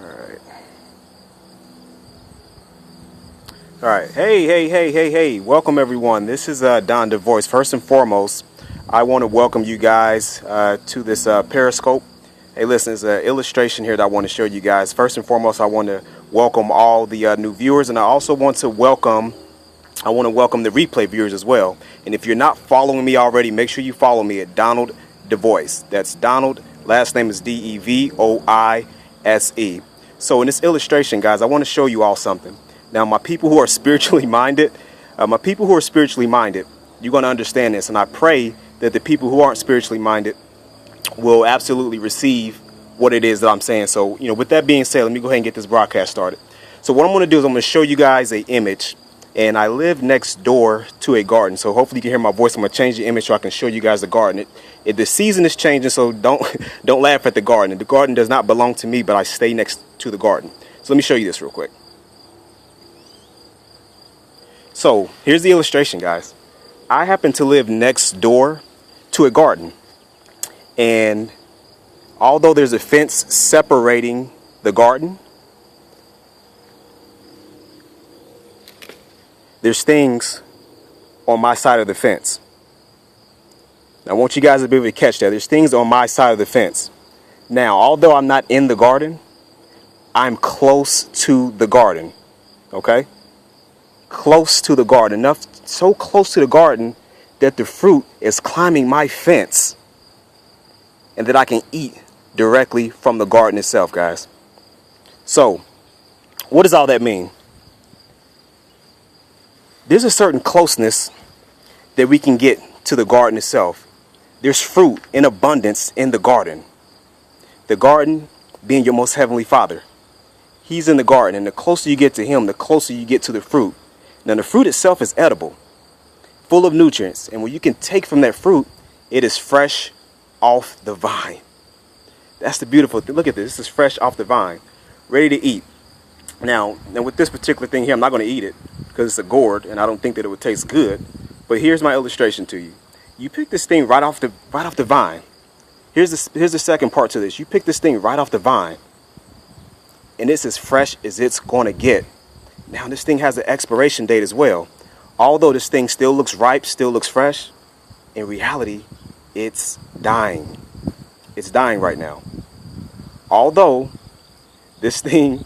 Alright. Alright. Hey. Welcome everyone. This is Don DeVoice. First and foremost, I want to welcome you guys to this Periscope. Hey, listen, there's an illustration here that I want to show you guys. First and foremost, I want to welcome all the new viewers, and I also want to welcome the replay viewers as well. And if you're not following me already, make sure you follow me at Donald DeVoice. That's Donald. Last name is DeVoise. So in this illustration, guys, I want to show you all something. Now, my people who are spiritually minded, you're going to understand this. And I pray that the people who aren't spiritually minded will absolutely receive what it is that I'm saying. So, with that being said, let me go ahead and get this broadcast started. So what I'm going to do is I'm going to show you guys an image. And I live next door to a garden, so hopefully you can hear my voice. I'm going to change the image so I can show you guys the garden. The season is changing, so don't laugh at the garden. The garden does not belong to me, but I stay next to the garden. So let me show you this real quick. So here's the illustration, guys. I happen to live next door to a garden. And although there's a fence separating the garden, there's things on my side of the fence. Now, I want you guys to be able to catch that. There's things on my side of the fence. Now, although I'm not in the garden, I'm close to the garden. Okay? Close to the garden. Enough, so close to the garden that the fruit is climbing my fence and that I can eat directly from the garden itself, guys. So, what does all that mean? There's a certain closeness that we can get to the garden itself. There's fruit in abundance in the garden. The garden being your most heavenly Father. He's in the garden, and the closer you get to him, the closer you get to the fruit. Now, the fruit itself is edible, full of nutrients, and when you can take from that fruit, it is fresh off the vine. That's the beautiful thing. Look at this. This is fresh off the vine, ready to eat. Now with this particular thing here, I'm not going to eat it because it's a gourd and I don't think that it would taste good. But here's my illustration to you. You pick this thing right off the vine. Here's the second part to this. You pick this thing right off the vine, and it's as fresh as it's going to get. Now, this thing has an expiration date as well. Although this thing still looks ripe, still looks fresh, in reality, it's dying. It's dying right now. Although this thing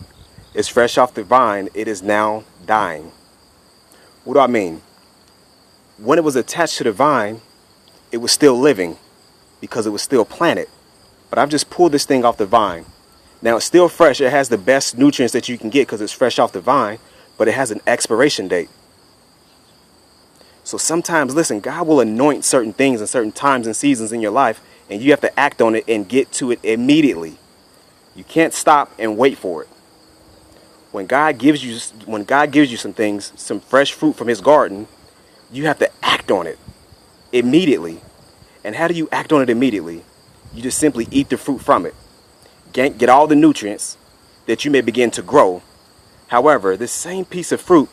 is fresh off the vine, it is now dying. What do I mean? When it was attached to the vine, it was still living because it was still planted. But I've just pulled this thing off the vine. Now, it's still fresh. It has the best nutrients that you can get because it's fresh off the vine, but it has an expiration date. So sometimes, listen, God will anoint certain things in certain times and seasons in your life, and you have to act on it and get to it immediately. You can't stop and wait for it. When God gives you some things, some fresh fruit from his garden, you have to act on it immediately. And how do you act on it immediately? You just simply eat the fruit from it. Get all the nutrients that you may begin to grow. However, this same piece of fruit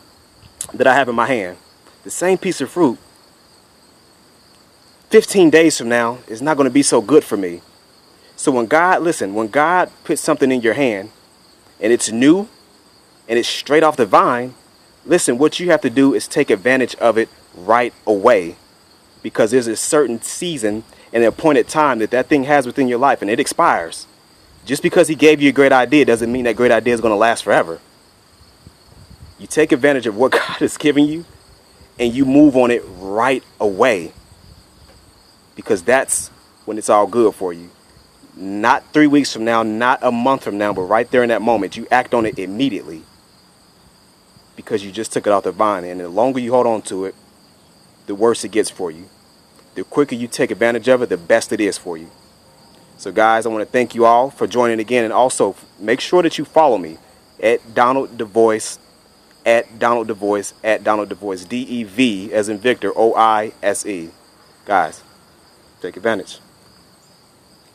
that I have in my hand, the same piece of fruit, 15 days from now is not going to be so good for me. So when God puts something in your hand and it's new, and it's straight off the vine, listen, what you have to do is take advantage of it right away. Because there's a certain season and an appointed time that thing has within your life, and it expires. Just because he gave you a great idea doesn't mean that great idea is going to last forever. You take advantage of what God is giving you, and you move on it right away. Because that's when it's all good for you. Not 3 weeks from now, not a month from now, but right there in that moment, you act on it immediately. Because you just took it off the vine, and the longer you hold on to it, the worse it gets for you. The quicker you take advantage of it, the best it is for you. So guys, I want to thank you all for joining again, and also make sure that you follow me at Donald DeVoice, at Donald DeVoice, at Donald DeVoice, DEV as in Victor, OISE. Guys, take advantage.